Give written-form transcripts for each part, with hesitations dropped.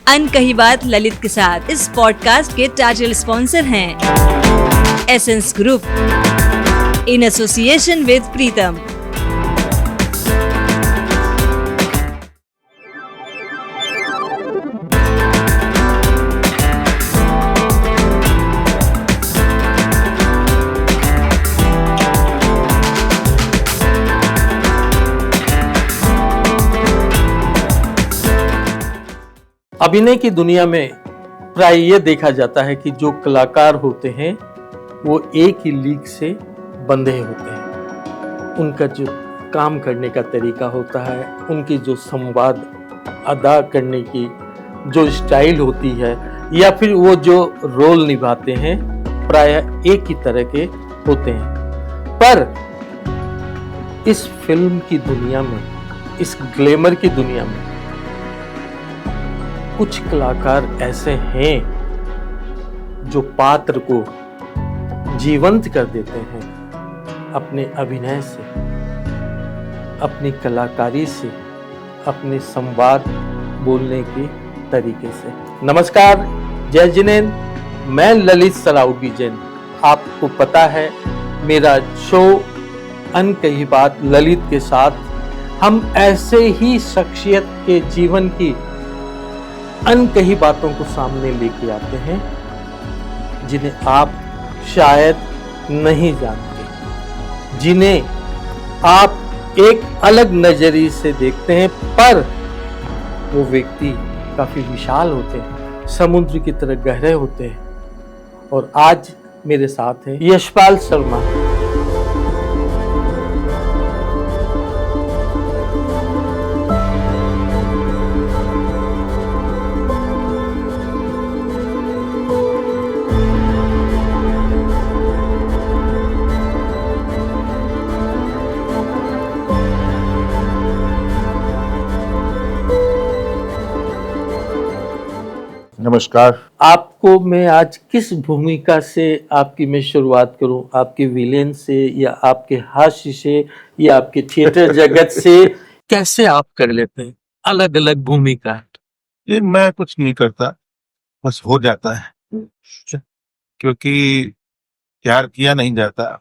अनकही बात ललित के साथ। इस पॉडकास्ट के टाइटल स्पॉन्सर हैं Essence Group in association with Pritam. अभिनय की दुनिया में प्राय ये देखा जाता है कि जो कलाकार होते हैं वो एक ही लीग से बंधे होते हैं। उनका जो काम करने का तरीका होता है, उनकी जो संवाद अदा करने की जो स्टाइल होती है, या फिर वो जो रोल निभाते हैं, प्राय एक ही तरह के होते हैं। पर इस फिल्म की दुनिया में, इस ग्लैमर की दुनिया में कुछ कलाकार ऐसे हैं जो पात्र को जीवंत कर देते हैं अपने अभिनय से, अपनी कलाकारी से, अपने संवाद बोलने के तरीके से। नमस्कार, जय जिनेन, मैं ललित सराउगी जैन। आपको पता है मेरा शो अनकही बात ललित के साथ हम ऐसे ही शख्सियत के जीवन की अनकही बातों को सामने लेके आते हैं जिन्हें आप शायद नहीं जानते, जिन्हें आप एक अलग नजरिए से देखते हैं, पर वो व्यक्ति काफी विशाल होते हैं, समुद्र की तरह गहरे होते हैं। और आज मेरे साथ है यशपाल शर्मा। नमस्कार। आपको मैं आज किस भूमिका से आपकी मैं शुरुआत करूं? आपके विलेन से, या आपके हास्य से, या आपके थिएटर जगत से? कैसे आप कर लेते हैं अलग अलग भूमिका? ये मैं कुछ नहीं करता, बस हो जाता है, क्योंकि प्यार किया नहीं जाता,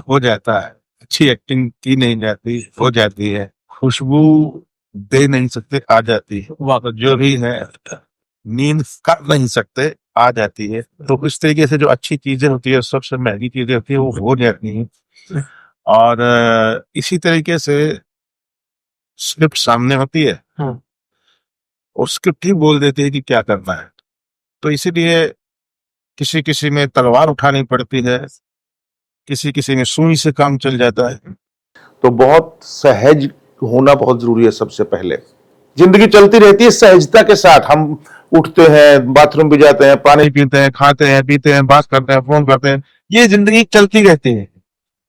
हो जाता है। अच्छी एक्टिंग की नहीं जाती, हो जाती है। खुशबू दे नहीं सकते, आ जाती है। वाह, जो भी है नींद कर नहीं सकते, आ जाती है। तो इस तरीके से जो अच्छी चीजें होती है, सबसे महंगी चीजें होती है, वो हो जाती हैं। और इसी तरीके से स्क्रिप्ट सामने होती है, और स्क्रिप्ट ही बोल देती है कि क्या करना है। तो इसीलिए किसी किसी में तलवार उठानी पड़ती है, किसी किसी में सुई से काम चल जाता है। तो बहुत सहज होना बहुत जरूरी है। सबसे पहले जिंदगी चलती रहती है सहजता के साथ। हम उठते हैं, बाथरूम भी जाते हैं, पानी पीते हैं, खाते हैं, पीते हैं, बात करते हैं, फोन करते हैं, ये जिंदगी चलती रहती है।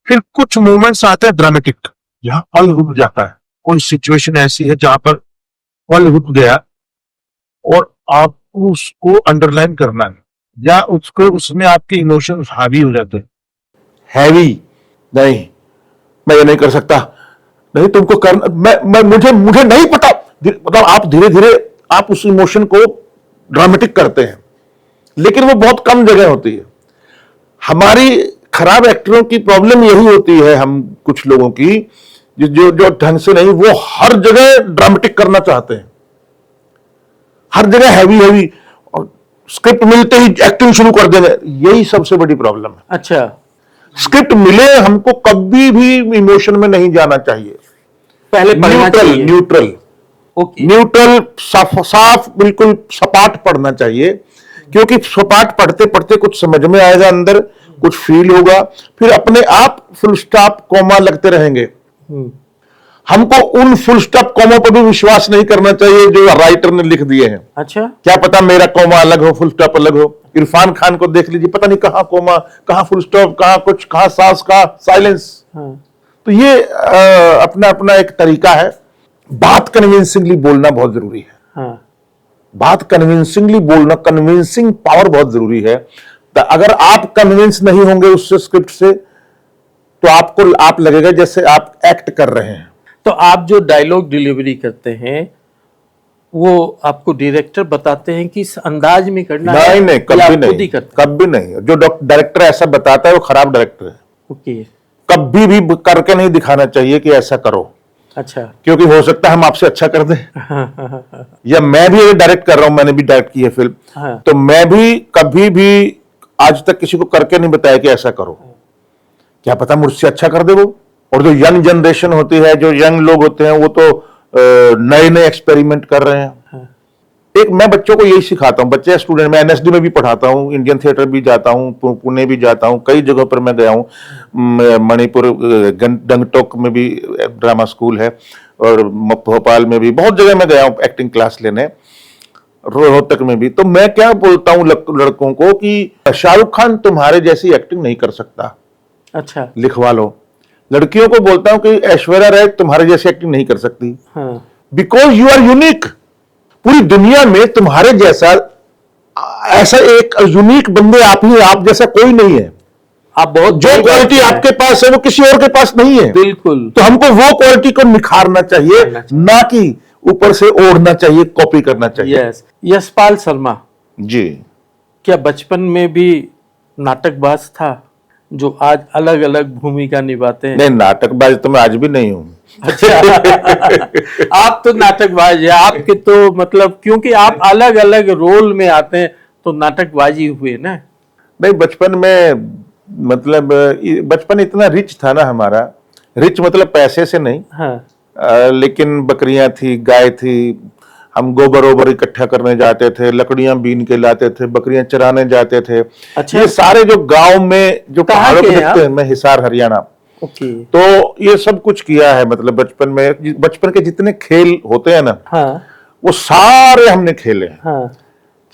फिर कुछ मोमेंट्स आते हैं ड्रामेटिक, जहां पल रुक जाता है। कोई सिचुएशन ऐसी है जहां पर पल रुक गया और आपको उसको अंडरलाइन करना है, या उसको उसमें आपके इमोशंस हावी हो जाते हैं। हैवी नहीं, मैं ये नहीं कर सकता, नहीं तुमको करना, मैं मुझे नहीं पता। मतलब आप धीरे धीरे आप उस इमोशन को ड्रामेटिक करते हैं, लेकिन वो बहुत कम जगह होती है। हमारी खराब एक्टरों की प्रॉब्लम यही होती है, हम कुछ लोगों की जो ढंग से नहीं, वो हर जगह ड्रामेटिक करना चाहते हैं, हर जगह हैवी हैवी, और स्क्रिप्ट मिलते ही एक्टिंग शुरू कर देंगे। यही सबसे बड़ी प्रॉब्लम है। अच्छा, स्क्रिप्ट मिले, हमको कभी भी इमोशन में नहीं जाना चाहिए। पहले न्यूट्रल न्यूट्रल साफ बिल्कुल सपाट पढ़ना चाहिए, क्योंकि सपाट पढ़ते पढ़ते कुछ समझ में आएगा, अंदर कुछ फील होगा, फिर अपने आप फुल स्टॉप कॉमा लगते रहेंगे। हमको उन फुल स्टॉप कॉमा पर भी विश्वास नहीं करना चाहिए जो राइटर ने लिख दिए हैं। अच्छा, क्या पता मेरा कॉमा अलग हो, फुल स्टॉप अलग हो। इरफान खान को देख लीजिए, पता नहीं कहाँ कॉमा, कहाँ फुल स्टॉप, कहाँ कुछ, कहाँ सांस, कहाँ साइलेंस। तो ये अपना अपना एक तरीका है। बात कन्विंसिंगली बोलना बहुत जरूरी है। बात कन्विंसिंगली बोलना, कन्विंसिंग पावर बहुत जरूरी है। तो अगर आप कन्विंस नहीं होंगे उससे, स्क्रिप्ट से, तो आप लगेगा जैसे आप एक्ट कर रहे हैं। तो आप जो डायलॉग डिलीवरी करते हैं वो आपको डायरेक्टर बताते हैं कि इस अंदाज में करना नहीं है, नहीं, या कभी आप खुद ही नहीं, करते हैं? कभी नहीं। जो डायरेक्टर ऐसा बताता है वो खराब डायरेक्टर है। ओके। कभी भी करके नहीं दिखाना चाहिए कि ऐसा करो, अच्छा। क्योंकि हो सकता है हम आपसे अच्छा कर दें। या मैं भी अगर डायरेक्ट कर रहा हूं, मैंने भी डायरेक्ट की है फिल्म, हाँ। तो मैं भी कभी भी आज तक किसी को करके नहीं बताया कि ऐसा करो। क्या पता मुझसे अच्छा कर दे वो। और जो यंग जनरेशन होती है, जो यंग लोग होते हैं, वो तो नए नए एक्सपेरिमेंट कर रहे हैं। हाँ। एक मैं बच्चों को यही सिखाता हूँ, बच्चे स्टूडेंट, मैं एनएसडी में भी पढ़ाता हूँ, इंडियन थिएटर भी जाता हूँ, पुणे भी जाता हूँ, कई जगहों पर मैं गया हूँ। मणिपुर गंगटोक में भी ड्रामा स्कूल है, और भोपाल में भी बहुत जगह मैं गया हूँ एक्टिंग क्लास लेने, रोहतक में भी। तो मैं क्या बोलता हूँ लड़कों को कि शाहरुख खान तुम्हारे जैसी एक्टिंग नहीं कर सकता, अच्छा। लिखवा लो। लड़कियों को बोलता हूँ कि ऐश्वर्या राय तुम्हारे जैसी एक्टिंग नहीं कर सकती, हाँ। Because you are unique. पूरी दुनिया में तुम्हारे जैसा ऐसा एक यूनिक बंदे आप ही, आप जैसा कोई नहीं है। आप बहुत जो क्वालिटी आपके पास है वो किसी और के पास नहीं है। बिल्कुल। तो हमको वो क्वालिटी को निखारना चाहिए, ना कि ऊपर से ओढ़ना चाहिए, कॉपी करना चाहिए। यस। यशपाल शर्मा जी। क्या बचपन में भी नाटकबाज था, जो आज अलग अलग भूमिका निभाते हैं? नहीं, नाटकबाज तो मैं आज भी नहीं हूं। अच्छा। आप तो नाटकबाज है, आपके तो मतलब, क्योंकि आप अलग अलग रोल में आते हैं, तो नाटकबाजी हुए ना। नहीं, बचपन में मतलब बचपन इतना रिच था ना हमारा। रिच मतलब पैसे से नहीं। हाँ। लेकिन बकरियां थी, गाय थी, हम गोबर ओबर इकट्ठा करने जाते थे, लकड़ियां बीन के लाते थे, बकरियां चराने जाते थे। अच्छा। ये सारे जो गांव में जो कहाँ पहाड़ों के पे हैं दिखते हैं, आप? मैं हिसार हरियाणा। ओके। तो ये सब कुछ किया है, मतलब बचपन में। बचपन के जितने खेल होते हैं ना, हाँ। वो सारे हमने खेले हैं। हाँ।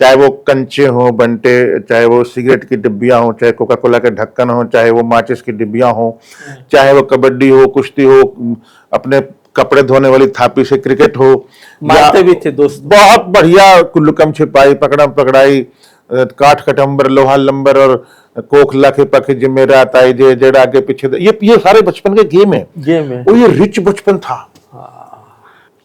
चाहे वो कंचे हो बंटे, चाहे वो सिगरेट की डिब्बियां हो, चाहे कोका कोला के ढक्कन हो, चाहे वो माचिस की डिब्बियां हो, चाहे वो कबड्डी हो, कुश्ती हो, अपने कपड़े धोने वाली थापी से क्रिकेट हो, मारते भी थे दोस्त। बहुत बढ़िया कुल्लुकम छिपाई, पकड़म पकड़ाई, काठ कटम्बर, लोहा लंबर, और कोखला के पखे जिम्मे रात आई जे जेड़ा आगे पीछे, ये सारे बचपन के गेम है। गेम है। और ये रिच बचपन था।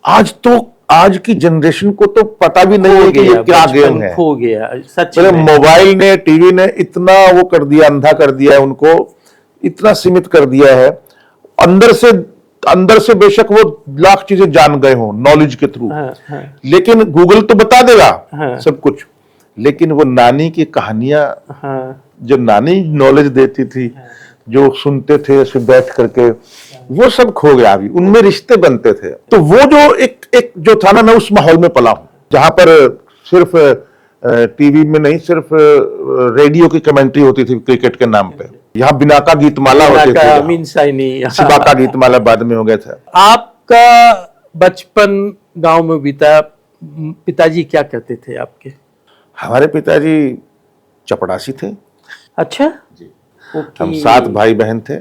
आज तो आज की जनरेशन को तो पता भी नहीं है कि ये क्या गेम है। खो गया सच में। मोबाइल ने, टीवी ने इतना वो कर दिया, अंधा कर दिया है उनको, इतना सीमित कर दिया है। अंदर से बेशक वो लाख चीजें जान गए हो नॉलेज के थ्रू। हाँ, हाँ। लेकिन गूगल तो बता देगा। हाँ। सब कुछ। लेकिन वो नानी की कहानियां, हाँ। जो नानी नॉलेज देती थी, जो सुनते थे ऐसे बैठ करके, वो सब खो गया अभी। उनमें रिश्ते बनते थे। तो वो जो एक जो था ना, मैं उस माहौल में पला हूं, जहां पर सिर्फ टीवी में नहीं, सिर्फ रेडियो की कमेंट्री होती थी क्रिकेट के नाम पे। यहाँ बिनाका गीतमाला होती थी, अमीन साइनी, सिबाका गीतमाला बाद में हो गया था। आपका बचपन गांव में बीता। पिताजी क्या करते थे आपके? हमारे पिताजी चपड़ासी थे। अच्छा। हम 7 भाई बहन थे।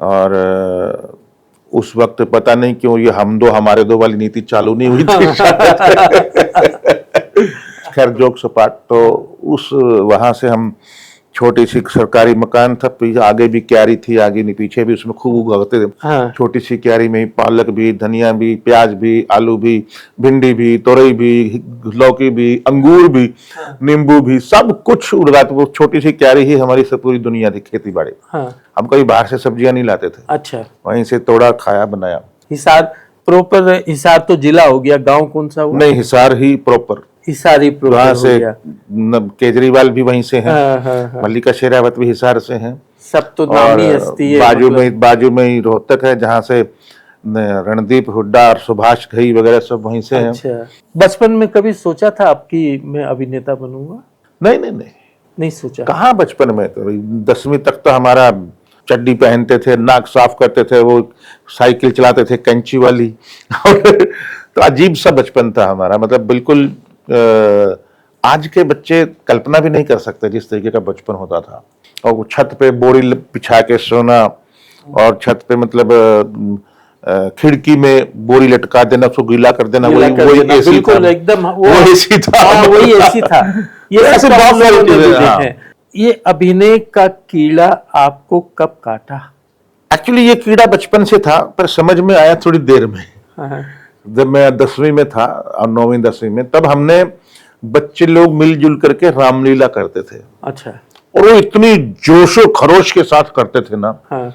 और उस वक्त पता नहीं क्यों ये हम दो हमारे दो वाली नीति चालू नहीं हुई थी। खैर, जोक सपाट। तो उस वहां से हम, छोटी सी सरकारी मकान था, आगे भी क्यारी थी, आगे नहीं पीछे भी, उसमें खूब उगाते थे। हाँ। छोटी सी क्यारी में पालक भी, धनिया भी, प्याज भी, आलू भी, भिंडी भी, तोरई भी, लौकी भी, अंगूर भी, नींबू भी, सब कुछ उगाते। वो छोटी सी क्यारी ही हमारी सब पूरी दुनिया थी, खेती बाड़ी। हाँ। हम कभी बाहर से सब्जियां नहीं लाते थे। अच्छा। वहीं से तोड़ा, खाया, बनाया। हिसार प्रॉपर? हिसार तो जिला हो गया, गांव कौन सा हुआ? नहीं, हिसार ही प्रॉपर। हिसारी प्रॉपर वहां हो से गया। केजरीवाल भी वहीं से हैं। हाँ, हाँ, हाँ। मल्लिका शेरावत भी हिसार से हैं। सब तो नामी हस्ती है। बाजू में ही रोहतक है, जहाँ से रणदीप हुड्डा और सुभाष घई वगैरह सब वहीं से हैं। अच्छा। बचपन में कभी सोचा था आपकी मैं अभिनेता बनूंगा? नहीं नहीं नहीं, नहीं सोचा। कहाँ बचपन में। तो 10वीं तक तो हमारा चड्डी पहनते थे, नाक साफ करते थे, वो साइकिल चलाते थे कंची वाली। तो अजीब सा बचपन था हमारा, मतलब बिल्कुल आज के बच्चे कल्पना भी नहीं कर सकते जिस तरीके का बचपन होता था। और वो छत पे बोरी बिछा के सोना, और छत पे मतलब खिड़की में बोरी लटका देना, उसको गीला कर देना। वही एसी बिल्कुल था। एकदम वो एसी था। वही एसी था। ये ऐसे सब बहुत सारी चीजें हैं। ये अभिनय का कीड़ा आपको कब काटा? एक्चुअली ये कीड़ा बचपन से था, पर समझ में आया थोड़ी देर में। जब मैं 10वीं में था और 9वीं 10वीं में, तब हमने बच्चे लोग मिलजुल करके रामलीला करते थे। अच्छा। और वो इतनी जोशो खरोश के साथ करते थे ना, हाँ।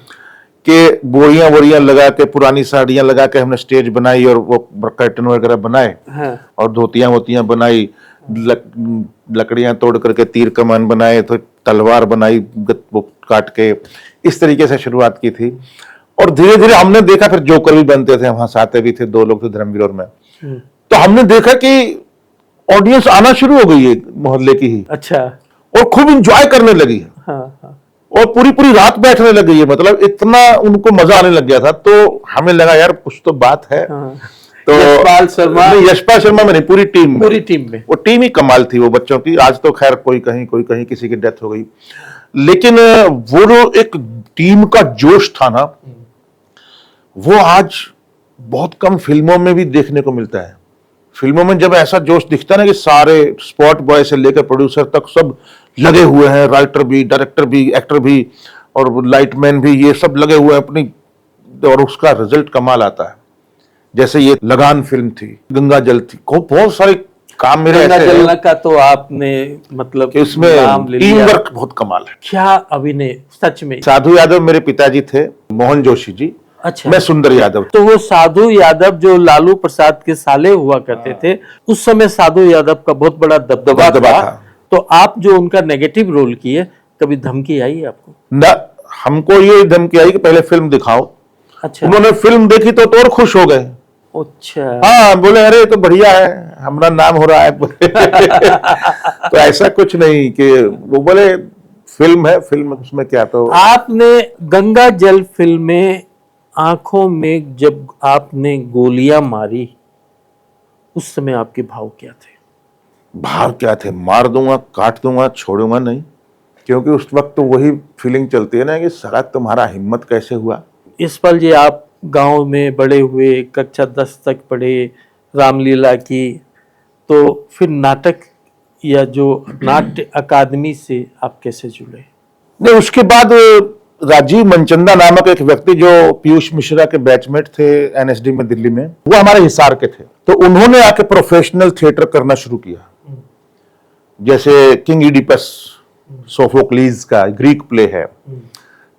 कि बोरियां वोरियां लगा के, पुरानी साड़ियां लगा के हमने स्टेज बनाई और वो कर्टन वगैरह बनाए। हाँ। और धोतियां वोतियां बनाई, लकड़ियां तोड़ करके तीर कमान बनाए, तो तलवार बनाई वो काट के। इस तरीके से शुरुआत की थी। और धीरे धीरे हमने देखा, फिर जोकर भी बनते थे, वहां साथे भी थे, 2 लोग थे, धर्मवीर और मैं। तो हमने देखा कि ऑडियंस आना शुरू हो गई है मोहल्ले की ही। अच्छा। और खूब इंजॉय करने लगी है। हाँ, हाँ। और पूरी पूरी रात बैठने लग गई है, मतलब इतना उनको मजा आने लग गया था। तो हमें लगा यार कुछ तो बात है। हाँ। तो यशपाल शर्मा, यशपाल शर्मा में नहीं, पूरी टीम में वो टीम ही कमाल थी वो बच्चों की। आज तो खैर कोई कहीं किसी की डेथ हो गई, लेकिन वो जो एक टीम का जोश था ना, वो आज बहुत कम फिल्मों में भी देखने को मिलता है। फिल्मों में जब ऐसा जोश दिखता है ना कि सारे स्पॉट बॉय से लेकर प्रोड्यूसर तक सब लगे हुए हैं, राइटर भी, डायरेक्टर भी, एक्टर भी और लाइटमैन भी, ये सब लगे हुए हैं अपनी, और उसका रिजल्ट कमाल आता है। जैसे ये लगान फिल्म थी, गंगा जल थी, बहुत सारे काम मेरे गंगा ऐसे जल का तो आपने मतलब इसमें टीम वर्क बहुत कमाल है। क्या अभिनय, सच में। साधु यादव मेरे पिताजी थे, मोहन जोशी जी। अच्छा। मैं सुंदर यादव। तो वो साधु यादव जो लालू प्रसाद के साले हुआ करते थे, उस समय साधु यादव का बहुत बड़ा दबदबा था। तो आप जो उनका नेगेटिव रोल किए, कभी धमकी आई आपको? ना, हमको ये धमकी आई कि पहले फिल्म दिखाओ। अच्छा। उन्होंने फिल्म देखी तो और खुश हो गए। अच्छा। हाँ, बोले अरे तो बढ़िया है, हमारा नाम हो रहा है। तो ऐसा कुछ नहीं कि वो बोले फिल्म है, फिल्म उसमें क्या। तो आपने गंगा जल फिल्म में आंखों में जब आपने गोलियां मारी, उस समय आपके भाव क्या थे? भाव क्या थे? मार दूंगा, काट दूंगा, छोड़ूंगा नहीं। क्योंकि उस वक्त तो वही फीलिंग चलती है ना कि साला तुम्हारा हिम्मत कैसे हुआ। यशपाल जी, आप गांव में बड़े हुए, कक्षा 10 तक पढ़े, रामलीला की, तो फिर नाटक या जो नाट्य अकादमी से आप कैसे जुड़े? नहीं, उसके बाद राजीव मनचंदा नामक एक व्यक्ति जो पीयूष मिश्रा के बैचमेट थे एनएसडी में दिल्ली में, वो हमारे हिसार के थे। तो उन्होंने आके प्रोफेशनल थिएटर करना शुरू किया। जैसे किंग इडिपस सोफोक्लीज का ग्रीक प्ले है,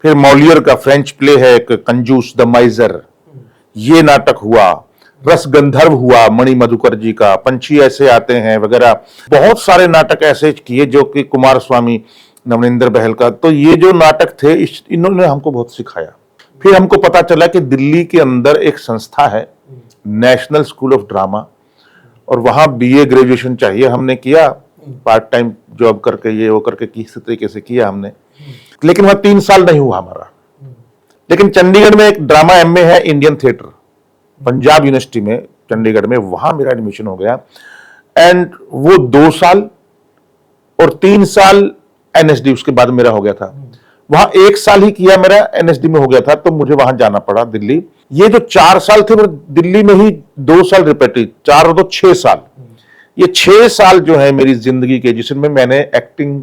फिर मॉलियर का फ्रेंच प्ले है एक कंजूस द माइजर, ये नाटक हुआ। रस गंधर्व हुआ मणि मधुकर जी का, पंछी ऐसे आते हैं वगैरह। बहुत सारे नाटक ऐसे किए जो कि कुमार स्वामी, नवनिंदर बहल का। तो ये जो नाटक थे इन्होंने हमको बहुत सिखाया। फिर हमको पता चला कि दिल्ली के अंदर एक संस्था है, नेशनल स्कूल ऑफ ड्रामा, और वहां बीए ग्रेजुएशन चाहिए। हमने किया, पार्ट टाइम जॉब करके ये वो करके किसी तरीके से किया हमने, लेकिन वहां 3 साल नहीं हुआ हमारा। लेकिन चंडीगढ़ में एक ड्रामा एमए है, इंडियन थिएटर, पंजाब यूनिवर्सिटी में चंडीगढ़ में, वहां मेरा एडमिशन हो गया। एंड वो 2 साल और 3 साल एनएसडी उसके बाद मेरा हो गया था। वहां 1 साल ही किया मेरा, एनएसडी में हो गया था, तो मुझे वहां जाना पड़ा दिल्ली। ये जो 4 साल थे वो दिल्ली में ही 2 साल रिपीट, 4 और 2 6 साल। ये 6 साल जो है मेरी जिंदगी के, जिसमें मैंने एक्टिंग,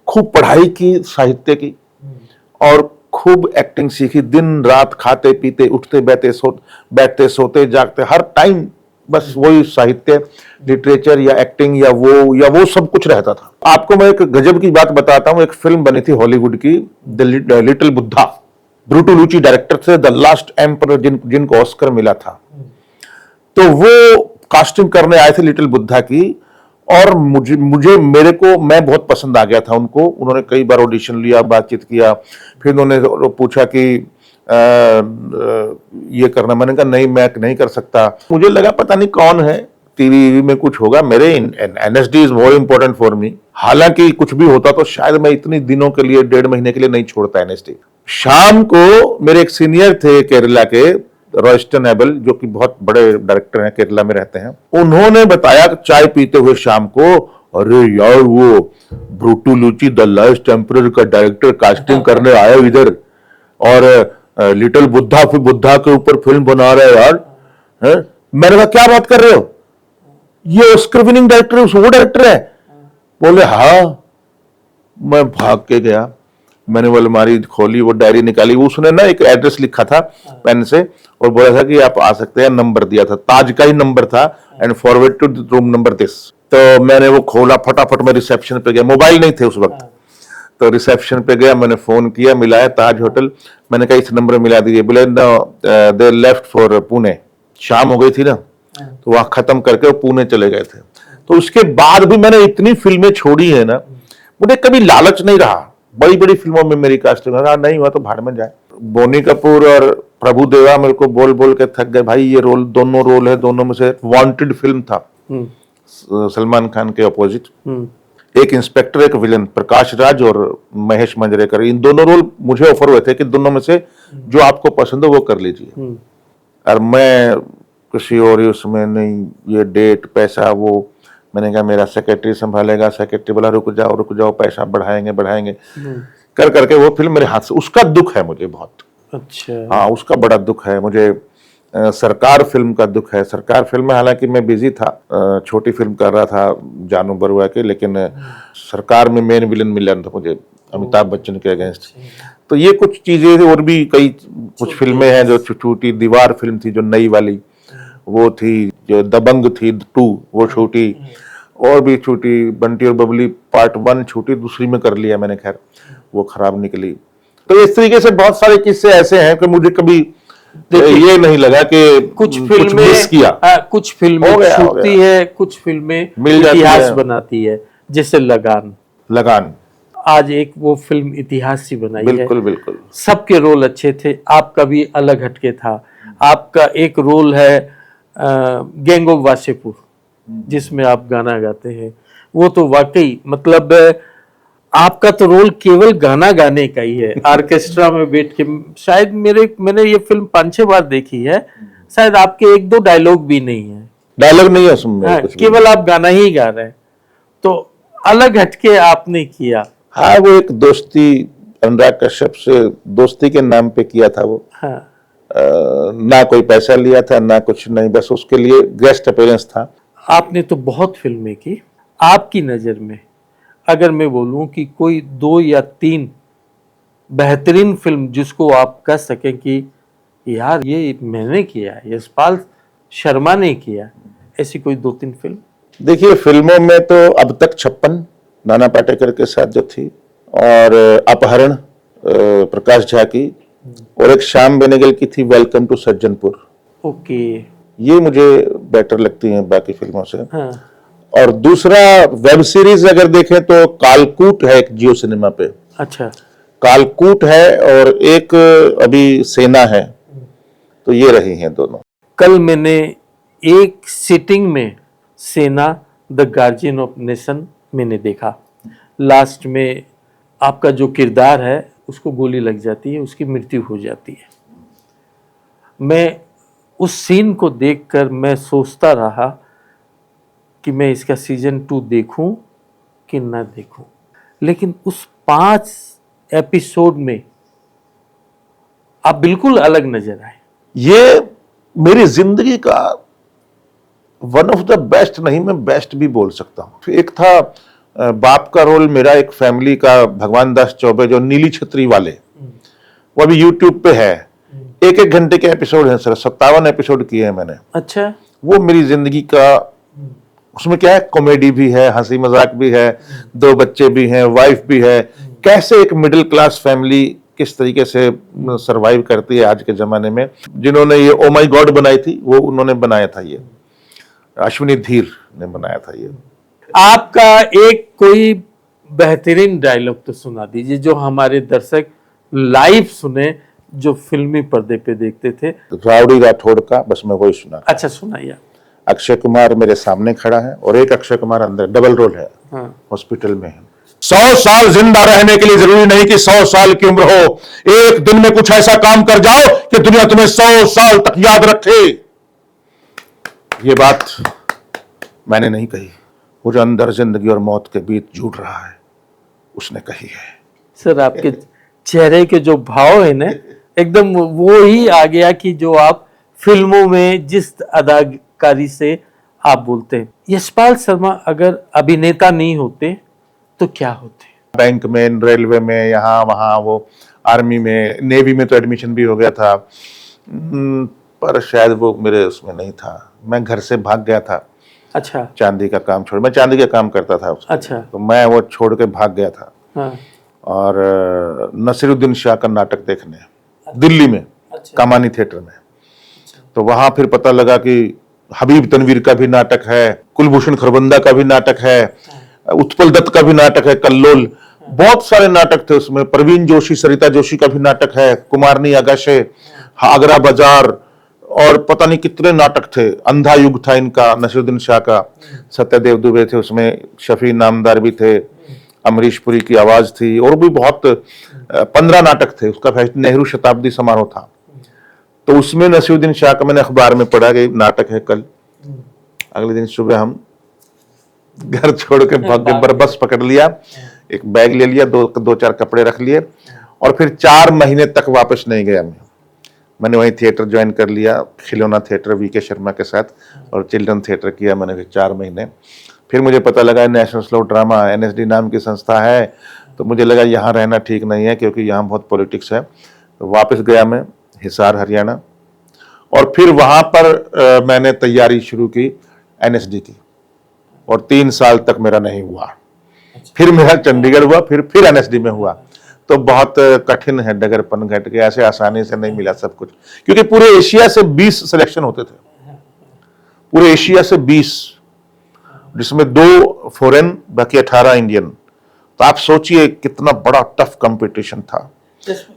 खूब पढ़ाई की साहित्य की, और खूब एक्टिंग सीखी। दिन रात खाते पीते उठते बैठते सोते जागते हर टाइम बस वही साहित्य, लिटरेचर या एक्टिंग या वो सब कुछ रहता था। आपको मैं एक गजब की बात बताता हूं। एक फिल्म बनी थी हॉलीवुड की, द लिटिल बुद्धा। ब्रूटोलुची डायरेक्टर थे, द लास्ट एम्परर, जिनको ऑस्कर मिला था। तो वो कास्टिंग करने आए थे लिटिल बुद्धा की, और मेरे को मैं बहुत पसंद आ गया था उनको। उन्होंने कई बार ऑडिशन लिया, बातचीत किया, फिर उन्होंने पूछा कि ये करना। मैंने कहा नहीं, मैं नहीं कर सकता। मुझे लगा पता नहीं कौन है, टीवी में कुछ होगा। मेरे NSD is more important for me. हालांकि कुछ भी होता तो शायद मैं इतनी दिनों के लिए, 1.5 महीने के लिए नहीं छोड़ता एनएसडी। शाम को मेरे एक सीनियर थे केरला के, रॉयस्टन एबल, जो कि बहुत बड़े डायरेक्टर हैं, केरला में रहते हैं। उन्होंने बताया चाय पीते हुए शाम को, अरे यार वो ब्रूटोलुची द लास्ट एम्परर का डायरेक्टर कास्टिंग करने आया इधर, और लिटिल बुद्धा, फिर बुद्धा के ऊपर फिल्म बना रहा है यार। है? मैंने कहा क्या बात कर रहे हो, ये ऑस्कर विनिंग डायरेक्टर है, वो डायरेक्टर है? बोले हाँ। मैं भाग के गया, मैंने वो अलमारी खोली, वो डायरी निकाली, उसने ना एक एड्रेस लिखा था पेन से और बोला था कि आप आ सकते हैं, नंबर दिया था, ताज का ही नंबर था, and forward to room number this. तो मैंने वो खोला, फटाफट मैं रिसेप्शन पे गया, मोबाइल नहीं थे उस वक्त, तो रिसेप्शन पे गया, मैंने फोन किया, मिलाया ताज होटल, मैंने कहा इस नंबर मिला दीजिए, बोले दे लेफ्ट फॉर पुणे, शाम हो गई थी ना, तो वहां खत्म करके वो पुणे चले गए थे। तो उसके बाद भी मैंने इतनी फिल्में छोड़ी है ना, मुझे कभी लालच नहीं रहा, बड़ी बड़ी फिल्मों में मेरी कास्टिंग नहीं हुआ तो भाड़ में जाए। बोनी कपूर और प्रभु देवा मेरे को बोल बोल के थक गए, भाई ये रोल, दोनों रोल है, दोनों में से वांटेड फिल्म था सलमान खान के अपोजिट, एक इंस्पेक्टर एक विलन, प्रकाश राज और महेश मंजरेकर, इन दोनों रोल मुझे ऑफर हुए थे कि दोनों में से जो आपको पसंद हो वो कर लीजिए, और मैं किसी और उसमें नहीं, ये डेट पैसा वो, मैंने कहा मेरा सेक्रेटरी संभालेगा, सेक्रेटरी बोला रुक जाओ पैसा बढ़ाएंगे कर करके वो फिल्म मेरे हाथ से, उसका दुख है मुझे बहुत। अच्छा। हाँ, उसका बड़ा दुख है मुझे। सरकार फिल्म का दुख है। सरकार फिल्म में हालांकि मैं बिजी था, छोटी फिल्म कर रहा था जानू बरुआ के, लेकिन सरकार में मेन विलन मिला था मुझे अमिताभ बच्चन के अगेंस्ट। तो ये कुछ चीजें, और भी कई कुछ फिल्में हैं जो छोटी, दीवार फिल्म थी जो नई वाली वो थी, जो दबंग थी 2 वो छूटी, और भी छूटी, बंटी और बबली पार्ट 1 छूटी, दूसरी में कर लिया मैंने, खैर वो खराब निकली। तो इस तरीके से बहुत सारे किस्से ऐसे हैं कि मुझे कभी ये नहीं लगा कि कुछ फिल्में मिस किया, कुछ फिल्में छूटती है, कुछ फिल्में इतिहास बनाती है, जैसे लगान आज एक वो फिल्म इतिहास सी बनाई है। बिल्कुल बिल्कुल, सबके रोल अच्छे थे, आपका भी अलग हटके था। आपका एक रोल है गैंग ऑफ वासेपुर, जिसमें आप गाना गाते हैं, वो तो वाकई मतलब आपका तो रोल केवल गाना गाने का ही है, ऑर्केस्ट्रा में बैठ के। शायद मैंने ये फिल्म 5-6 बार देखी है, शायद आपके 1-2 डायलॉग भी नहीं है, डायलॉग नहीं है उसमें। हाँ, केवल आप गाना ही गा रहे हैं, तो अलग हटके आपने किया। हाँ, वो एक दोस्ती, अनुराग कश्यप से दोस्ती के नाम पे किया था वो। हाँ। ना कोई पैसा लिया था ना कुछ, नहीं, बस उसके लिए गेस्ट अपीयरेंस था। आपने तो बहुत फिल्में की, आपकी नजर में अगर मैं बोलूं कि कोई 2 या 3 बेहतरीन फिल्म जिसको आप कह सकें कि यार ये मैंने किया है, यशपाल शर्मा ने किया, ऐसी कोई 2-3 फिल्म? देखिए, फिल्मों में तो अब तक 56 नाना पाटेकर के साथ जो थी, और अपहरण प्रकाश झा की, और एक श्याम बेनेगल की थी वेलकम टू सज्जनपुर। ओके, ये मुझे बेटर लगती हैं बाकी फिल्मों से। हाँ। और दूसरा वेब सीरीज अगर देखें तो कालकूट है एक जियो सिनेमा पे। अच्छा, कालकूट है, और एक अभी सेना है, तो ये रही हैं दोनों। कल मैंने एक सिटिंग में सेना द गार्जियन ऑफ नेशन मैंने देखा। लास्ट में आपका जो किरदार है उसको गोली लग जाती है, उसकी मृत्यु हो जाती है। मैं उस सीन को देखकर मैं सोचता रहा कि मैं इसका सीजन 2 देखूं कि ना देखूं, लेकिन उस 5 एपिसोड में आप बिल्कुल अलग नजर आए। ये मेरी जिंदगी का वन ऑफ द बेस्ट, नहीं मैं बेस्ट भी बोल सकता हूँ। एक था बाप का रोल मेरा, एक फैमिली का, भगवान दास चौबे जो नीली छतरी वाले, वो अभी यूट्यूब पे है, 1-1 घंटे के एपिसोड है सर, 57 एपिसोड किए हैं मैंने। अच्छा, वो मेरी जिंदगी का, उसमें क्या है, कॉमेडी भी है, हंसी मजाक भी है, 2 बच्चे भी हैं, वाइफ भी है, कैसे एक मिडिल क्लास फैमिली किस तरीके से सरवाइव करती है आज के जमाने में। जिन्होंने ये ओ माई गॉड बनाई थी वो उन्होंने बनाया था, ये अश्विनी धीर ने बनाया था ये। आपका एक कोई बेहतरीन डायलॉग तो सुना दीजिए जो हमारे दर्शक लाइव सुने, जो फिल्मी पर्दे पे देखते थे। राउडी राठौड़ का, बस मैं वही सुना। अच्छा, सुनाइए। अक्षय कुमार मेरे सामने खड़ा है और एक अक्षय कुमार अंदर, डबल रोल है, हॉस्पिटल में है। 100 साल जिंदा रहने के लिए जरूरी नहीं कि 100 साल की उम्र हो, एक दिन में कुछ ऐसा काम कर जाओ कि दुनिया तुम्हें 100 साल तक याद रखे। ये बात मैंने नहीं कही, वो जो अंदर जिंदगी और मौत के बीच जूझ रहा है उसने कही है। सर, आपके चेहरे के जो भाव है ना, एकदम वो ही आ गया कि जो आप फिल्मों में जिस अदाकारी से आप बोलते हैं। यशपाल शर्मा अगर अभिनेता नहीं होते तो क्या होते? बैंक में, रेलवे में, यहाँ वहाँ, वो आर्मी में, नेवी में तो एडमिशन भी हो गया था। पर शायद वो मेरे उसमें नहीं था। मैं घर से भाग गया था। अच्छा। चांदी का काम छोड़, मैं चांदी का काम करता था उसमें। अच्छा। तो मैं वो छोड़ के भाग गया था। हाँ। और नसीरुद्दीन शाह का नाटक देखने दिल्ली में। अच्छा। कामानी थिएटर में। तो वहां फिर पता लगा कि हबीब तनवीर का भी नाटक है, कुलभूषण खरबंदा का भी नाटक है, उत्पल दत्त का भी नाटक है, कल्लोल, बहुत सारे नाटक थे उसमें। प्रवीण जोशी, सरिता जोशी का भी नाटक है, कुमारनी आगाशे, आगरा बाजार, और पता नहीं कितने नाटक थे। अंधा युग था इनका, नसीरुद्दीन शाह का। सत्यदेव दुबे थे उसमें, शफी नामदार भी थे, अमरीश पुरी की आवाज थी, और भी बहुत 15 नाटक थे। उसका नेहरू शताब्दी समारोह था। तो उसमें नसीरुद्दीन शाह का मैंने अखबार में पढ़ा कि नाटक है कल। अगले दिन सुबह हम घर छोड़ के भाग के बस पकड़ लिया, एक बैग ले लिया, दो चार कपड़े रख लिए, और फिर 4 महीने तक वापस नहीं गया मैंने वहीं थिएटर ज्वाइन कर लिया, खिलौना थिएटर वीके शर्मा के साथ, और चिल्ड्रन थिएटर किया मैंने फिर 4 महीने। फिर मुझे पता लगा नेशनल स्लो ड्रामा NSD नाम की संस्था है। तो मुझे लगा यहाँ रहना ठीक नहीं है, क्योंकि यहाँ बहुत पॉलिटिक्स है। तो वापस गया मैं हिसार, हरियाणा, और फिर वहाँ पर मैंने तैयारी शुरू की NSD की, और 3 साल तक मेरा नहीं हुआ। फिर मेरा चंडीगढ़ हुआ, फिर NSD में हुआ। तो बहुत कठिन है, डगरपन घट के, ऐसे आसानी से नहीं मिला सब कुछ, क्योंकि पूरे एशिया से 20 सिलेक्शन होते थे, पूरे एशिया से 20, जिसमें 2 फॉरेन, बाकी 18 इंडियन। तो आप सोचिए कितना बड़ा टफ कंपटीशन था।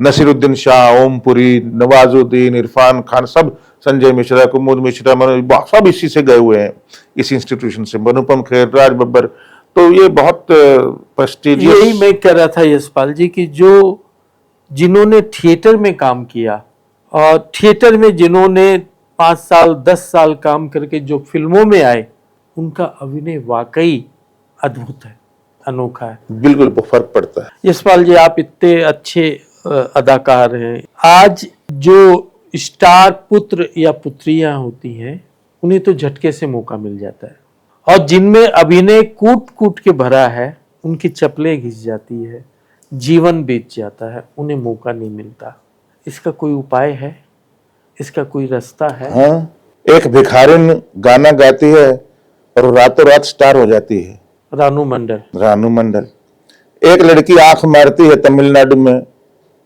नसीरुद्दीन शाह, ओमपुरी, नवाजुद्दीन, इरफान खान, सब, संजय मिश्रा, कुमुद मिश्रा, सब इसी से गए हुए हैं, इस इंस्टीट्यूशन से, अनुपम खेर, राज बब्बर। तो ये बहुत प्रेस्टिजियस। यही मैं कह रहा था यशपाल जी कि जिन्होंने थिएटर में काम किया, और थिएटर में जिन्होंने 5 साल 10 साल काम करके जो फिल्मों में आए, उनका अभिनय वाकई अद्भुत है, अनोखा है। बिल्कुल फर्क पड़ता है। यशपाल जी, आप इतने अच्छे अदाकार हैं। आज जो स्टार पुत्र या पुत्रियां होती हैं, उन्हें तो झटके से मौका मिल जाता है, और जिनमें अभिनय कूट कूट के भरा है, उनकी चप्पलें घिस जाती है, जीवन बीत जाता है, उन्हें मौका नहीं मिलता। इसका कोई उपाय है? इसका कोई रास्ता है? हाँ, एक भिखारिन गाना गाती है और रातों रात स्टार हो जाती है। रानू मंडल। एक लड़की आंख मारती है तमिलनाडु में,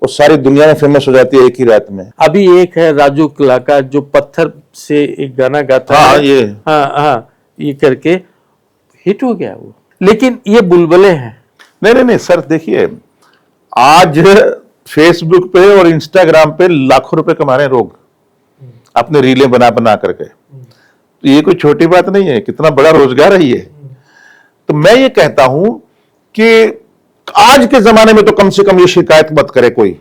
वो सारी दुनिया में फेमस हो जाती है एक ही रात में। अभी एक है राजू कलाकार, जो पत्थर से एक गाना गाता हाँ, है। हाँ, ये करके हिट हो गया वो। लेकिन ये बुलबुलें हैं। नहीं सर, देखिए, आज फेसबुक पे और इंस्टाग्राम पे लाखों रुपए कमा रहे हैं लोग अपने रीलें बना बना करके। तो ये कोई छोटी बात नहीं है, कितना बड़ा रोजगार है ये। तो मैं ये कहता हूं कि आज के जमाने में तो कम से कम ये शिकायत मत करे कोई।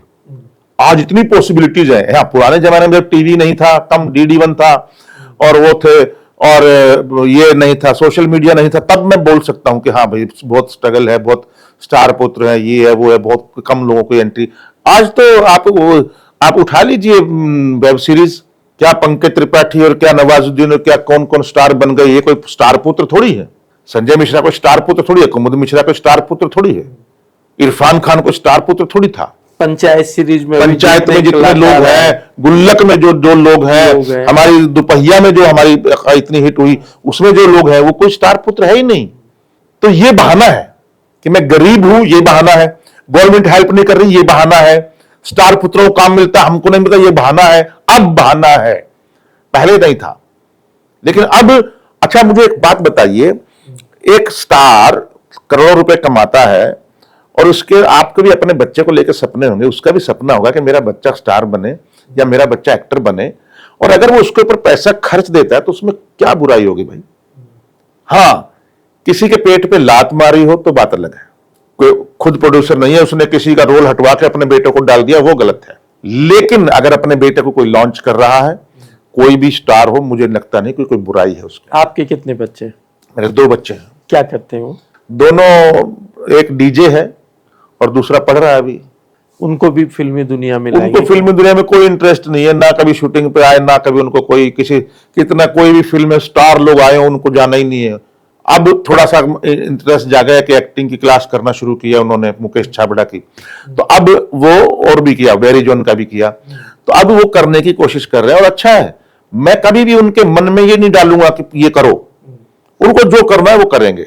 आज इतनी पॉसिबिलिटीज है। हाँ, पुराने जमाने में जब टीवी नहीं था, कम DD1 था, और वो थे, और ये नहीं था, सोशल मीडिया नहीं था, तब मैं बोल सकता हूं कि हाँ भाई, बहुत स्ट्रगल है, बहुत स्टार पुत्र है, ये है वो है, बहुत कम लोगों की एंट्री। आज तो आप उठा लीजिए वेब सीरीज, क्या पंकज त्रिपाठी और क्या नवाजुद्दीन और क्या कौन कौन स्टार बन गए। ये कोई स्टार पुत्र थोड़ी है। संजय मिश्रा कोई स्टार पुत्र थोड़ी है, कुमुद मिश्रा कोई स्टार पुत्र थोड़ी है, इरफान खान कोई स्टार पुत्र थोड़ी था। पंचायत सीरीज में, पंचायत में जितने लोग हैं, गुल्लक में जो लोग हैं, हमारी दोपहिया में जो हमारी इतनी हिट हुई, उसमें जो लोग हैं, वो कोई स्टार पुत्र है ही नहीं। तो ये बहाना है कि मैं गरीब हूं, ये बहाना है। गवर्नमेंट हेल्प नहीं कर रही, ये बहाना है। स्टार पुत्रों को काम मिलता, हमको नहीं मिलता, ये बहाना है। अब बहाना है, पहले नहीं था। लेकिन अब, अच्छा मुझे एक बात बताइए, एक स्टार करोड़ों रुपए कमाता है, और उसके, आपके भी अपने बच्चे को लेकर सपने होंगे, उसका भी सपना होगा कि मेरा बच्चा स्टार बने या मेरा बच्चा एक्टर बने, और अगर वो उसके ऊपर पैसा खर्च देता है तो उसमें क्या बुराई होगी भाई। हाँ, किसी के पेट पे लात मारी हो तो बात अलग है, कोई खुद प्रोड्यूसर नहीं है, उसने किसी का रोल हटवा के अपने बेटे को डाल दिया, वो गलत है। लेकिन अगर अपने बेटे को कोई लॉन्च कर रहा है, कोई भी स्टार हो, मुझे लगता नहीं कोई बुराई है उसमें। आपके कितने बच्चे? मेरे 2 बच्चे हैं। क्या करते हैं वो? दोनों, एक डीजे है और दूसरा पढ़ रहा है अभी। उनको भी फिल्मी दुनिया में उनको फिल्मी दुनिया में कोई इंटरेस्ट नहीं है, ना कभी शूटिंग पे आए, ना कभी उनको कोई कितना कोई भी फिल्म में स्टार लोग आए, उनको जाना ही नहीं है। अब थोड़ा सा इंटरेस्ट जागा है कि एक्टिंग की क्लास करना शुरू किया उन्होंने, मुकेश छाबड़ा की, तो अब वो और भी किया, वेरी जॉन का भी किया, तो अब वो करने की कोशिश कर रहे हैं और अच्छा है। मैं कभी भी उनके मन में ये नहीं डालूंगा कि ये करो, उनको जो करना है वो करेंगे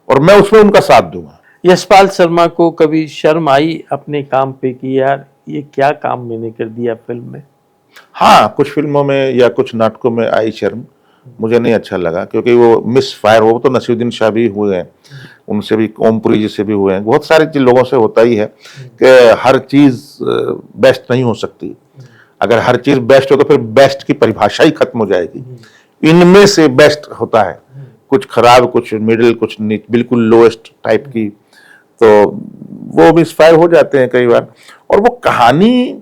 और मैं उसमें उनका साथ दूंगा। यशपाल शर्मा को कभी शर्म आई अपने काम पे कि यार ये क्या काम मैंने कर दिया फिल्म में? हाँ, कुछ फिल्मों में या कुछ नाटकों में आई शर्म, मुझे नहीं अच्छा लगा क्योंकि वो मिस फायर, वो तो नसीरुद्दीन शाह भी हुए हैं, उनसे भी, ओमपुरी जी से भी हुए हैं, बहुत सारे लोगों से होता ही है कि हर चीज बेस्ट नहीं हो सकती। अगर हर चीज बेस्ट हो तो फिर बेस्ट की परिभाषा ही खत्म हो जाएगी। इनमें से बेस्ट होता है, कुछ खराब, कुछ मिडिल, कुछ बिल्कुल लोएस्ट टाइप की, तो वो मिस फायर हो जाते हैं कई बार। और वो कहानी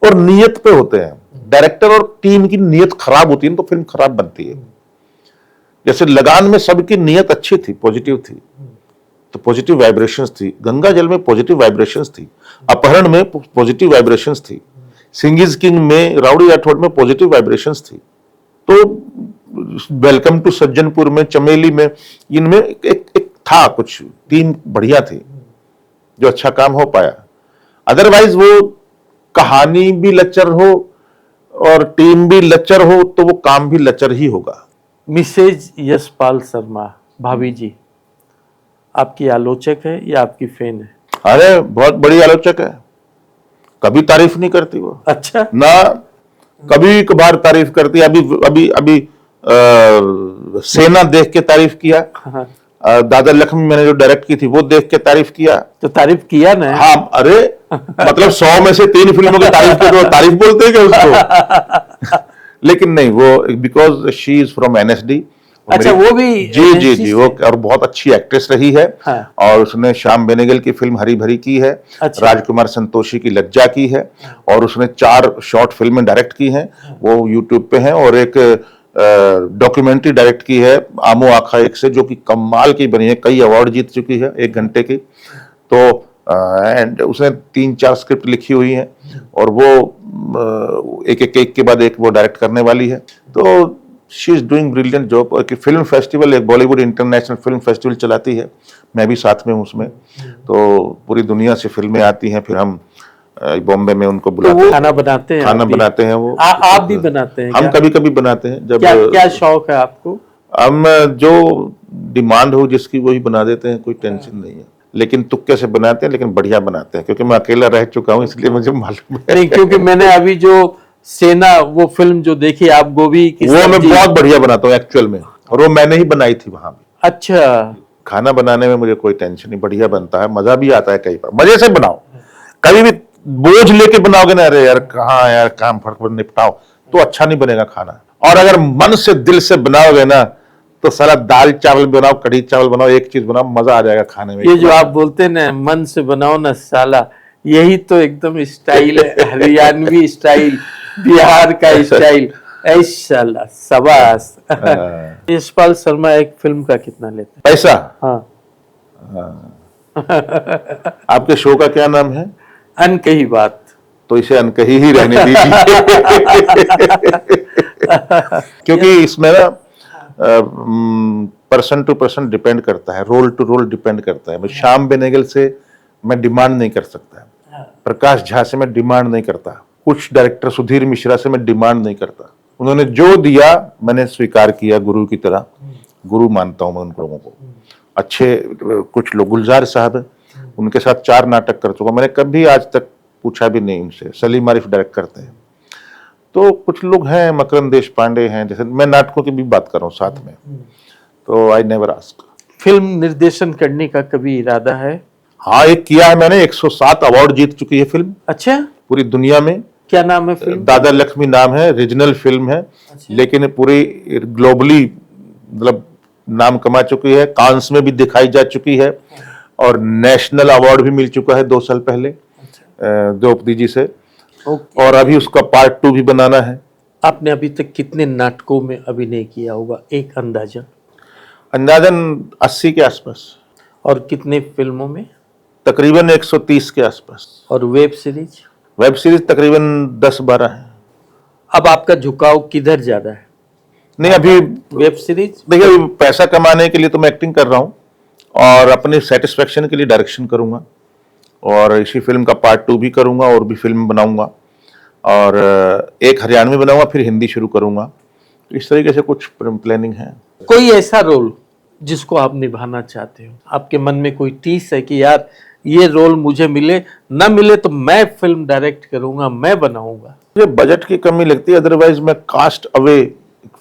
और नीयत पे होते हैं, डायरेक्टर और टीम की नीयत खराब होती है तो फिल्म खराब बनती है। जैसे लगान में सबकी नीयत अच्छी थी, पॉजिटिव थी, तो पॉजिटिव वाइब्रेशंस थी, गंगा जल में पॉजिटिव वाइब्रेशंस थी, अपहरण में पॉजिटिव वाइब्रेशंस थी, सिंगिज किंग में, राउडी राठौड़ में पॉजिटिव वाइब्रेशंस थी, तो वेलकम टू सज्जनपुर में, चमेली में, इनमें एक था, कुछ टीम बढ़िया थी जो अच्छा काम हो पाया। अदरवाइज वो कहानी भी लच्चर हो और टीम भी लच्चर हो तो वो काम भी लच्चर ही होगा। मिसेज यशपाल शर्मा भाभी जी आपकी आलोचक है या आपकी फैन है? अरे बहुत बड़ी आलोचक है, कभी तारीफ नहीं करती वो। अच्छा, ना कभी कभार तारीफ करती है। अभी अभी अभी सेना देख के तारीफ किया, हाँ, दादा लक्ष्मी मैंने जो डायरेक्ट की थी वो देख के तारीफ किया। तो तारीफ किया ना? हाँ, अरे मतलब 100 में से 3 फिल्मों की तारीफ की तो तारीफ बोलते हैं क्या उसको? लेकिन नहीं, वो because she is from NSD. अच्छा, वो भी जी जी जी, वो और बहुत अच्छी एक्ट्रेस रही है। हाँ। और उसने श्याम बेनेगल की फिल्म हरी भरी की है, अच्छा। राजकुमार संतोषी की लज्जा की है, और उसने 4 शॉर्ट फिल्में डायरेक्ट की हैं, वो यूट्यूब पे हैं, और एक डॉक्यूमेंट्री डायरेक्ट की है आमो आखा एक से, जो कि कमाल की बनी है, कई अवार्ड जीत चुकी है, 1 घंटे की। तो एंड उसने 3-4 स्क्रिप्ट लिखी हुई हैं और वो एक के बाद एक वो डायरेक्ट करने वाली है। तो she is doing brilliant job. और फिल्म फेस्टिवल, एक बॉलीवुड इंटरनेशनल फिल्म फेस्टिवल चलाती है, मैं भी साथ में हूँ उसमें, तो पूरी दुनिया से फिल्में आती हैं, फिर हम बॉम्बे में उनको बुलाते हैं, खाना बनाते हैं। खाना बनाते हैं वो। आप भी बनाते हैं? हम कभी कभी बनाते हैं। जब क्या शौक है आपको? हम जो डिमांड हो जिसकी वही बना देते हैं, कोई टेंशन नहीं है, लेकिन तुक्के से बनाते हैं, लेकिन बढ़िया बनाते हैं, क्योंकि मैं अकेला रह चुका हूँ इसलिए मुझे मालूम है। नहीं, क्योंकि मैंने अभी जो सेना वो फिल्म जो देखी आप, गोभी की वो मैं सब्जी। बहुत बढ़िया बनाता हूँ एक्चुअल में, और वो मैंने ही बनाई थी वहां भी। अच्छा, खाना बनाने में मुझे कोई टेंशन नहीं, बढ़िया बनता है, मजा भी आता है। कई बार मजे से बनाओ, कभी भी बोझ लेके बनाओगे ना, अरे यार कहाँ यार काम फटफट निपटाओ, तो अच्छा नहीं बनेगा खाना। और अगर मन से दिल से बनाओगे ना, तो सारा दाल चावल बनाओ, कढ़ी चावल बनाओ, एक चीज बनाओ, मजा आ जाएगा खाने में। ये जो आप बोलते हैं ना, मन से बनाओ ना साला, यही तो एकदम स्टाइल है, हरियाणवी स्टाइल, बिहार का स्टाइल। ऐसा शाबाश। यशपाल शर्मा एक फिल्म का कितना लेते हैं? पैसा? हाँ। आपके शो का क्या नाम है? अनकही बात। तो इसे अनकही ही रहने दीजिए। क्योंकि इसमें ना पर्सन टू पर्सन डिपेंड करता है, रोल टू रोल डिपेंड करता है। मैं श्याम बेनेगल से मैं डिमांड नहीं कर सकता, प्रकाश झा से मैं डिमांड नहीं करता, कुछ डायरेक्टर सुधीर मिश्रा से मैं डिमांड नहीं करता। उन्होंने जो दिया मैंने स्वीकार किया, गुरु की तरह। गुरु मानता हूं मैं उन लोगों को। अच्छे कुछ लोग, गुलजार साहब है, उनके साथ 4 नाटक कर चुका, मैंने कभी आज तक पूछा भी नहीं उनसे। सलीम आरिफ डायरेक्ट करते हैं। तो कुछ लोग हैं, मकरंद देश पांडे हैं, जैसे मैं नाटकों की भी बात कर रहा हूँ साथ में, तो आई नेवर आस्क। फिल्म निर्देशन करने का कभी इरादा है? हाँ, एक किया है मैंने, 107 अवार्ड जीत चुकी है फिल्म। अच्छा, पूरी दुनिया में। क्या नाम है फिल्म? दादा लक्ष्मी नाम है, रीजनल फिल्म है। अच्छा। लेकिन पूरी ग्लोबली मतलब नाम कमा चुकी है, कांस में भी दिखाई जा चुकी है, और नेशनल अवार्ड भी मिल चुका है 2 साल पहले द्रौपदी जी से। और अभी उसका पार्ट 2 भी बनाना है। आपने अभी तक कितने नाटकों में अभिनय किया होगा, एक अंदाजा? अंदाजन 80 के आसपास। और कितने फिल्मों में? तकरीबन 130 के आसपास। और वेब सीरीज? वेब सीरीज तकरीबन 10-12 है। अब आपका झुकाव किधर ज्यादा है? नहीं, अभी वेब सीरीज? देखिए, अभी पैसा कमाने के लिए तो मैं एक्टिंग कर रहा हूँ और अपने सेटिस्फेक्शन के लिए डायरेक्शन करूंगा और इसी फिल्म का पार्ट 2 भी करूंगा और भी फिल्म बनाऊंगा और एक हरियाणवी बनाऊंगा, फिर हिंदी शुरू करूंगा। इस तरीके से कुछ प्लानिंग है। कोई ऐसा रोल जिसको आप निभाना चाहते हो, आपके मन में कोई टीस है कि यार ये रोल मुझे मिले, ना मिले तो मैं फिल्म डायरेक्ट करूंगा, मैं बनाऊंगा? मुझे बजट की कमी लगती है, अदरवाइज मैं कास्ट अवे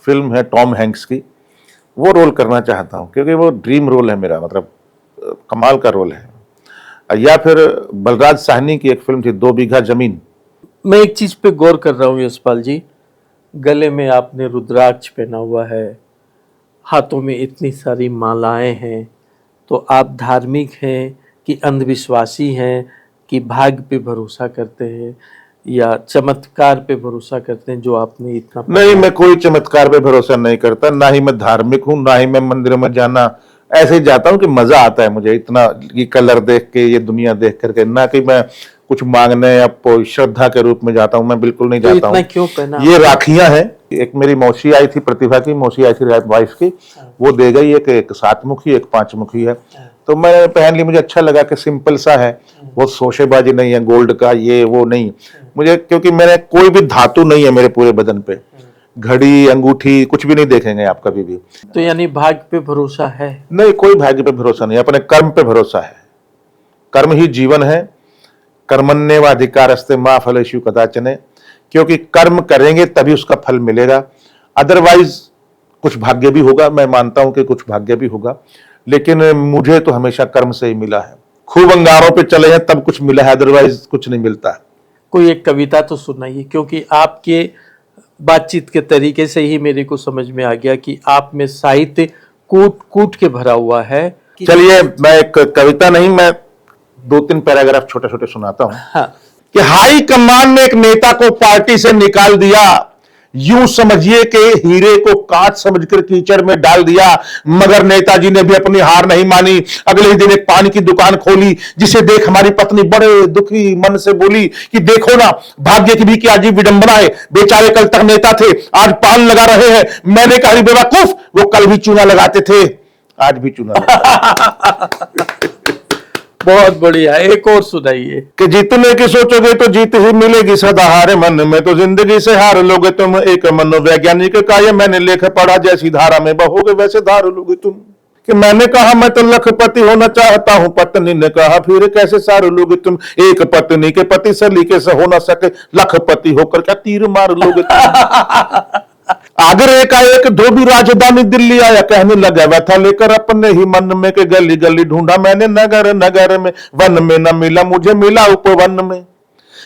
फिल्म है टॉम हैंक्स की, वो रोल करना चाहता हूँ क्योंकि वो ड्रीम रोल है मेरा, मतलब कमाल का रोल है। या फिर बलराज साहनी की एक फिल्म थी 2 बीघा जमीन। मैं एक चीज पे गौर कर रहा हूँ यशपाल जी, गले में आपने रुद्राक्ष पहना हुआ है, हाथों में इतनी सारी मालाएं हैं, तो आप धार्मिक हैं कि अंधविश्वासी हैं कि भाग्य पे भरोसा करते हैं या चमत्कार पे भरोसा करते हैं जो आपने इतना? नहीं, मैं कोई चमत्कार पे भरोसा नहीं करता, ना ही मैं धार्मिक हूँ, ना ही मैं मंदिर में जाना, ऐसे ही जाता हूँ कि मजा आता है मुझे इतना, ये कलर देख के, ये दुनिया देख करके, ना कि मैं कुछ मांगने या श्रद्धा के रूप में जाता हूँ, मैं बिल्कुल नहीं तो जाता इतना हूँ। क्यों पहना? ये राखियां हैं, एक मेरी मौसी आई थी, प्रतिभा की मौसी आई थी वाइफ की, वो दे गई, एक 7 मुखी, एक 5 मुखी है, तो मैं पहन ली, मुझे अच्छा लगा कि सिंपल सा है, वो शोशेबाजी नहीं है, गोल्ड का ये वो नहीं मुझे, क्योंकि मैंने कोई भी धातु नहीं है मेरे पूरे बदन पे, घड़ी अंगूठी कुछ भी नहीं देखेंगे आप कभी भी। तो यानी भाग्य पे भरोसा है? नहीं, कोई भाग्य पे भरोसा नहीं, अपने कर्म पे भरोसा है। कर्म ही जीवन है, कर्मण्येवाधिकारस्ते मा फलेषु कदाचन, क्योंकि कर्म करेंगे तभी उसका फल मिलेगा, अदरवाइज कुछ भाग्य भी होगा, मैं मानता हूं कि कुछ भाग्य भी होगा, लेकिन मुझे तो हमेशा कर्म से ही मिला है। खूब अंगारों पे चले हैं तब कुछ मिला है, अदरवाइज कुछ नहीं मिलता। कोई एक कविता तो सुनाइए, क्योंकि आपके बातचीत के तरीके से ही मेरे को समझ में आ गया कि आप में साहित्य कूट कूट के भरा हुआ है। चलिए, मैं एक कविता नहीं, मैं 2-3 पैराग्राफ छोटे छोटे सुनाता हूं। हाँ। कि हाई कमान ने एक नेता को पार्टी से निकाल दिया, यूं समझिए कि हीरे को काट समझकर कीचड़ में डाल दिया, मगर नेताजी ने भी अपनी हार नहीं मानी। अगले ही दिन एक पानी की दुकान खोली, जिसे देख हमारी पत्नी बड़े दुखी मन से बोली कि देखो ना, भाग्य की भी क्या अजीब विडंबना है, बेचारे कल तक नेता थे, आज पान लगा रहे हैं। मैंने कहा बेवकूफ, वो कल भी चूना लगाते थे, आज भी चूना लगाते। बहुत बढ़िया, एक और सुनाइए। कि जीतने की सोचोगे तो जीत ही मिलेगी सदा, हारे मन में तो जिंदगी से हार लोगे तुम। एक मनोवैज्ञानिक का ये मैंने लेख पढ़ा, जैसी धारा में बहोगे वैसे धार लोगे तुम। कि मैंने कहा मैं तो लखपति होना चाहता हूं, पत्नी ने कहा फिर कैसे सार लोगे तुम। एक पत्नी के पति सलीके से हो ना सके, लखपति होकर क्या तीर मार लोगे तुम। आगरे का एक धोबी राजधानी दिल्ली आया, कहने लगा व्यथा लेकर अपने ही मन में के गली गली ढूंढा मैंने नगर नगर में, वन में न मिला मुझे मिला उपवन में।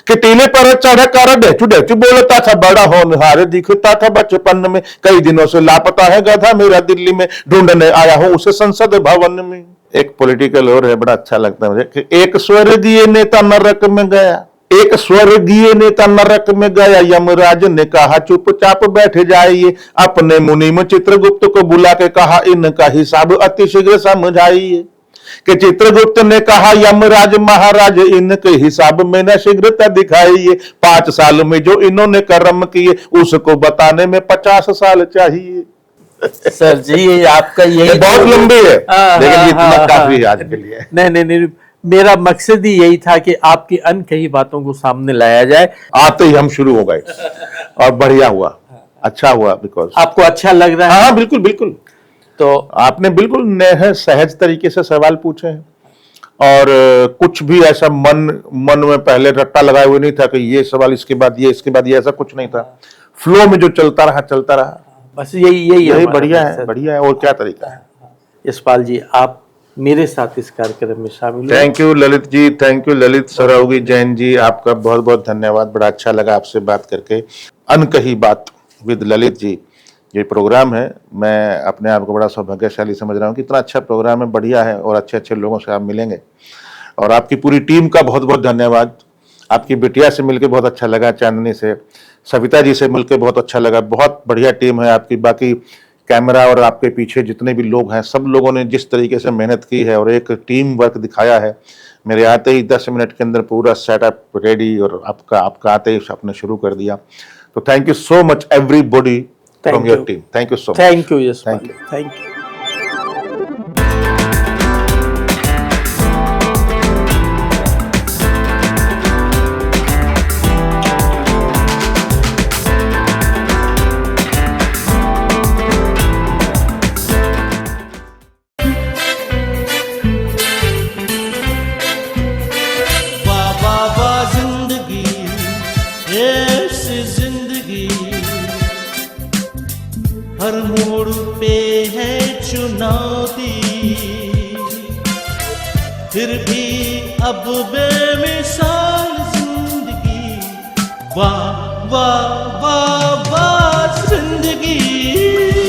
कि टीले पर चढ़ कर डेचू डेचू बोलता था, बड़ा होनहार दिखता था बचपन में। कई दिनों से लापता है गधा मेरा दिल्ली में, ढूंढने आया हूं उसे संसद भवन में। एक पॉलिटिकल और है, बड़ा अच्छा लगता है मुझे कि एक स्वर्गीय नेता नरक में गया, एक स्वर्गीय नेता नरक में गया, यमराज ने कहा चुपचाप बैठ जाइए। अपने मुनीम चित्रगुप्त को बुला के कहा इनका हिसाब अति शीघ्र समझाइए। कि चित्रगुप्त ने कहा यमराज महाराज इनके हिसाब में न शीघ्रता दिखाइए। 5 साल में जो इन्होंने कर्म किए उसको बताने में 50 साल चाहिए। सर जी, ये आपका यही बहुत लंबी है, लेकिन इतना काफी है आज के लिए। नहीं, मेरा मकसद ही यही था कि आपकी अनकही बातों को सामने लाया जाए। आते ही हम शुरू हो गए और बढ़िया हुआ, अच्छा हुआ, बिकॉज आपको अच्छा लग रहा है? हाँ बिल्कुल बिल्कुल। तो आपने बिल्कुल सहज तरीके से सवाल पूछे हैं और कुछ भी ऐसा मन में पहले रट्टा लगाए हुए नहीं था कि ये सवाल इसके बाद ये, इसके बाद ये, ऐसा कुछ नहीं था। फ्लो में जो चलता रहा बस यही बढ़िया है और क्या तरीका है। यशपाल जी, आप मेरे साथ इस कार्यक्रम में शामिल हुए। Thank you Lalit ji, thank you Lalit Saraogi Jain ji, आपका बहुत बहुत धन्यवाद। बड़ा अच्छा लगा आपसे बात करके। अनकही बात विद ललित जी ये प्रोग्राम है, मैं अपने आप को बड़ा सौभाग्यशाली समझ रहा हूँ कि इतना अच्छा प्रोग्राम है, बढ़िया है और अच्छे अच्छे लोगों से आप मिलेंगे। और आपकी पूरी टीम का बहुत बहुत धन्यवाद। आपकी बिटिया से मिलकर बहुत अच्छा लगा, चांदनी से, सविता जी से मिलकर बहुत अच्छा लगा। बहुत बढ़िया टीम है आपकी। बाकी कैमरा और आपके पीछे जितने भी लोग हैं, सब लोगों ने जिस तरीके से मेहनत की है और एक टीम वर्क दिखाया है, मेरे आते ही 10 मिनट के अंदर पूरा सेटअप रेडी और आपका आते ही आपने शुरू कर दिया। तो thank you so much everybody from your team. Thank you so much. Thank you Yashpal, Thank you. Thank you. हर मोड़ पे है चुनौती, फिर भी अब बेमिसाल जिंदगी। वाह वाह वाह वाह जिंदगी।